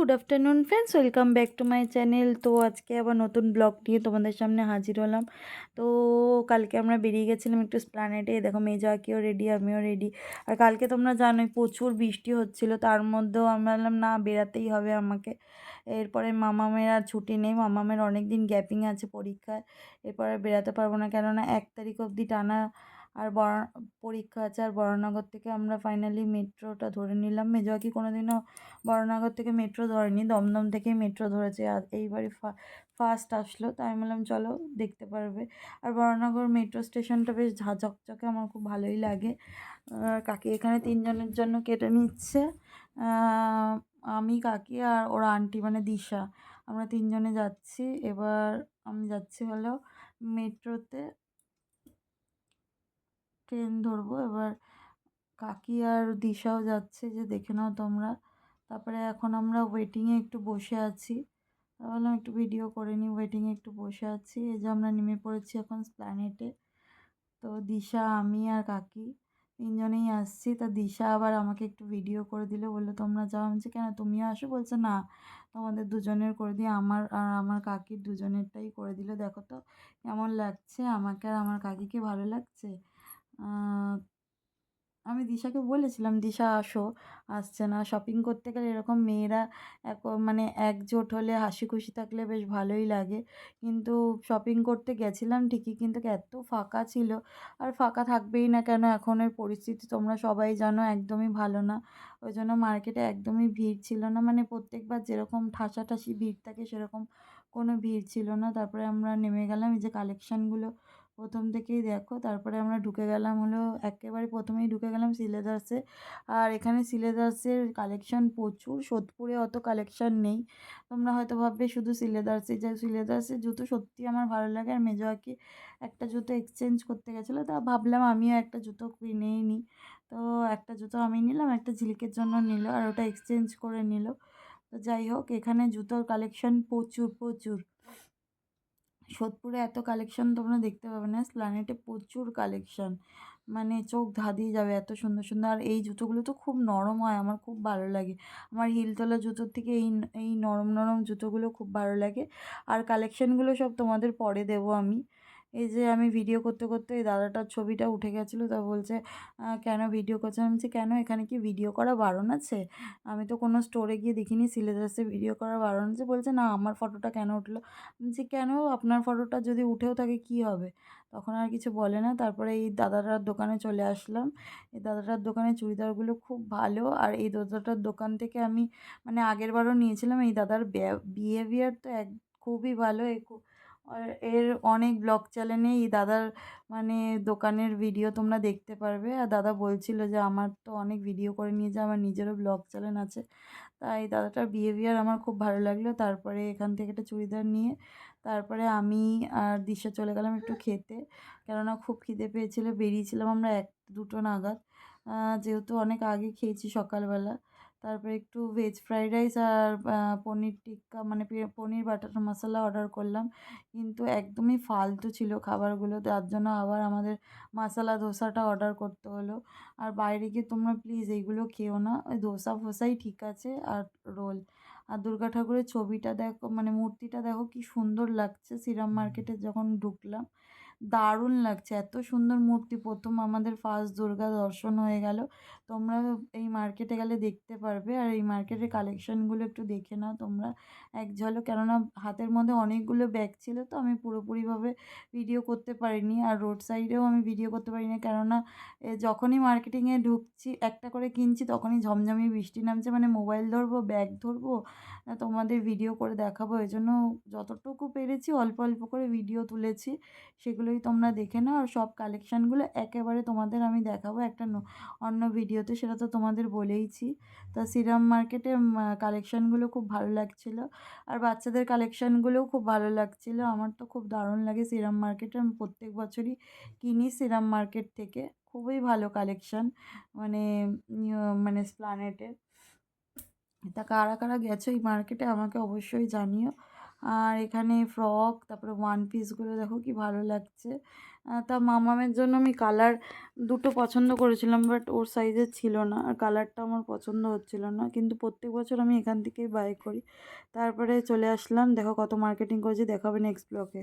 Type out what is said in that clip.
Good afternoon friends, welcome back to my channel. তো আজকে আবার নতুন ব্লগ নিয়ে তোমাদের সামনে হাজির হলাম। তো কালকে আমরা বেরিয়ে গেছিলাম একটু স্প্ল্যানেডে। দেখো মেজাকিও রেডি, আমিও রেডি। আর কালকে তোমরা জানোই প্রচুর বৃষ্টি হচ্ছিল, তার মধ্যেও আমি বললাম না, বেরাতেই হবে আমাকে। এরপরে মামামের আর ছুটি নেই, মামামের অনেক দিন গ্যাপিং আছে পরীক্ষায়। এরপরে বেরাতে পারবো না, কেননা 1 তারিখ অবধি টানা আর পরীক্ষা আছে। আর বরানগর থেকে আমরা ফাইনালি মেট্রোটা ধরে নিলাম। মেজোয়াকি কোনোদিনও বড়নগর থেকে মেট্রো ধরেনি, দমদম থেকেই মেট্রো ধরেছে। আর এইবারই ফার্স্ট আসলো, তাই আমি বললাম চলো দেখতে পারবে। আর বড়নগর মেট্রো স্টেশনটা বেশ ঝকঝকে, আমার খুব ভালোই লাগে। কাকি এখানে 3 জনের জন্য কেটে নিচ্ছে। আমি, কাকি আর ওর আন্টি মানে দিশা, আমরা 3 জনে যাচ্ছি। এবার আমি যাচ্ছি হলো মেট্রোতে, ট্রেন ধরবো। এবার কাকি আর দিশাও যাচ্ছে, যে দেখে নাও তোমরা। তারপরে এখন আমরা ওয়েটিংয়ে একটু বসে আছি, ভাবলাম একটু ভিডিও করে নিই। ওয়েটিংয়ে একটু বসে আছি, এই যে আমরা নেমে পড়েছি এখন স্প্ল্যানেটে। তো দিশা, আমি আর কাকি 3জনেই আসছি। তা দিশা আবার আমাকে একটু ভিডিও করে দিল, বললো তোমরা যাও। আমি বলছি কেন, তুমিও আসো? বলছে না, তোমাদের দুজনের করে দিয়ে, আমার আর আমার কাকির দুজনেরটাই করে দিল। দেখো তো কেমন লাগছে, আমাকে আর আমার কাকিকে ভালো লাগছে। আমি দিশাকে বলেছিলাম, দিশা আসো, আসছে না। শপিং করতে গেলে এরকম মেয়েরা এক মানে একজোট হলে, হাসি খুশি থাকলে বেশ ভালোই লাগে। কিন্তু শপিং করতে গেছিলাম ঠিকই, কিন্তু এত ফাঁকা ছিল। আর ফাঁকা থাকবেই না কেন, এখনের পরিস্থিতি তোমরা সবাই জানো একদমই ভালো না। ওই জন্য মার্কেটে একদমই ভিড় ছিল না, মানে প্রত্যেকবার যেরকম ঠাসাঠাসি ভিড় থাকে সেরকম কোনো ভিড় ছিল না। তারপরে আমরা নেমে গেলাম, এই যে কালেকশানগুলো প্রথম থেকেই দেখো। তারপরে আমরা ঢুকে গেলাম হলো, একেবারে প্রথমেই ঢুকে গেলাম সিলেদার্সে। আর এখানে সিলেদার্সের কালেকশান প্রচুর, সোদপুরে অত কালেকশান নেই। তোমরা হয়তো ভাববে শুধু সিলেদার্সে, যে সিলেদার্সের জুতো সত্যি আমার ভালো লাগে। আর মেজোয়াকি একটা জুতো এক্সচেঞ্জ করতে গেছিলো, তা ভাবলাম আমিও একটা জুতো কিনেই নিই। তো একটা জুতো আমি নিলাম, একটা ঝিলিকের জন্য নিল, আর ওটা এক্সচেঞ্জ করে নিল। তো যাই হোক, এখানে জুতোর কালেকশান প্রচুর প্রচুর। সোদপুরে এত কালেকশন তোমরা দেখতে পাবে না, স্প্ল্যানেটে প্রচুর কালেকশন, মানে চোখ ধাঁধিয়ে যাবে, এত সুন্দর সুন্দর। আর এই জুতোগুলো তো খুব নরম হয়, আমার খুব ভালো লাগে। আমার হিল তোলা জুতোর থেকে এই এই নরম নরম জুতোগুলো খুব ভালো লাগে। আর কালেকশনগুলো সব তোমাদের পরে দেবো আমি। এই যে আমি ভিডিও করতে করতে এই দাদাটার ছবিটা উঠে গেছিলো, তা বলছে কেন ভিডিও করছে? আমি বলছি কেন, এখানে কি ভিডিও করা বারণ আছে? আমি তো কোনো স্টোরে গিয়ে দেখিনি সিলেবাসে ভিডিও করা বারণ আছে। বলছে না, আমার ফটোটা কেন উঠলো? যে কেন, আপনার ফটোটা যদি উঠেও থাকে কী হবে? তখন আর কিছু বলে না। তারপরে এই দাদাটার দোকানে চলে আসলাম। এই দাদাটার দোকানে চুড়িদারগুলো খুব ভালো। আর এই দাদাটার দোকান থেকে আমি মানে আগেরবারও নিয়েছিলাম। এই দাদার বিহেভিয়ার তো খুবই ভালো। আর এর অনেক ব্লগ চ্যানেলে এই দাদার মানে দোকানের ভিডিও তোমরা দেখতে পারবে। আর দাদা বলছিল যে আমার তো অনেক ভিডিও করে নিয়ে, যে আমার নিজেরও ব্লগ চ্যানেল আছে। তাই দাদাটার বিহেভিয়ার আমার খুব ভালো লাগলো। তারপরে এখান থেকে একটা চুড়িদার নিয়ে তারপরে আমি আর দিশা চলে গেলাম একটু খেতে, কেননা খুব খিদে পেয়েছিল। বেরিয়েছিলাম আমরা 1-2 নাগাদ, যেহেতু অনেক আগে খেয়েছি সকালবেলা। তারপরে একটু ভেজ ফ্রাইড রাইস আর পনির টিক্কা মানে পনির বাটার মশলা অর্ডার করলাম, কিন্তু একদমই ফালতু ছিল খাবারগুলো, তার জন্য আবার আমাদের মশলা ধোসাটা অর্ডার করতে হলো। আর বাইরে গিয়ে তোমরা প্লিজ এইগুলো খেও না, ওই ধোসা ফোসাই ঠিক আছে, আর রোল। আর দুর্গা ঠাকুরের ছবিটা দেখো, মানে মূর্তিটা দেখো কি সুন্দর লাগছে। শ্রীরাম মার্কেটে যখন ঢুকলাম দারুণ লাগছে, এত সুন্দর মূর্তি। প্রথম আমাদের ফার্স্ট দুর্গা দর্শন হয়ে গেল। তোমরা এই মার্কেটে গেলে দেখতে পারবে। আর এই মার্কেটের কালেকশানগুলো একটু দেখে নাও তোমরা এক ঝলক, কেননা হাতের মধ্যে অনেকগুলো ব্যাগ ছিল, তো আমি পুরোপুরিভাবে ভিডিও করতে পারিনি। আর রোড সাইডেও আমি ভিডিও করতে পারিনি, কেননা যখনই মার্কেটিংয়ে ঢুকছি একটা করে কিনছি, তখনই ঝমঝমিয়ে বৃষ্টি নামছে, মানে মোবাইল ধরবো, ব্যাগ ধরবো, তোমাদের ভিডিও করে দেখাবো। এই জন্য যতটুকু পেরেছি অল্প অল্প করে ভিডিও তুলেছি, সেগুলোই তোমরা দেখে নাও। আর সব কালেকশানগুলো একেবারে তোমাদের আমি দেখাবো একটা অন্য ভিডিওতে, সেটা তো তোমাদের বলেইছি। তা শ্রীরাম মার্কেটে কালেকশানগুলো খুব ভালো লাগছিলো। আর বাচ্চাদের কালেকশানগুলোও খুব ভালো লাগছিলো। আমার তো খুব দারুণ লাগে শ্রীরাম মার্কেটে, আমি প্রত্যেক বছরই কিনি শ্রীরাম মার্কেট থেকে। খুবই ভালো কালেকশান, মানে মানে স্প্ল্যানেটে। তা কারা কারা গেছো এই মার্কেটে আমাকে অবশ্যই জানিও। আর এখানে ফ্রক, তারপরে ওয়ান পিসগুলো দেখো কি ভালো লাগছে। তা মামামের জন্য আমি কালার দুটো পছন্দ করেছিলাম, বাট ওর সাইজের ছিল না, আর কালারটা আমার পছন্দ হচ্ছিল না, কিন্তু প্রত্যেক বছর আমি এখান থেকেই বাই করি। তারপরে চলে আসলাম, দেখো কত মার্কেটিং করেছি, দেখাবে নেক্সট ব্লগে।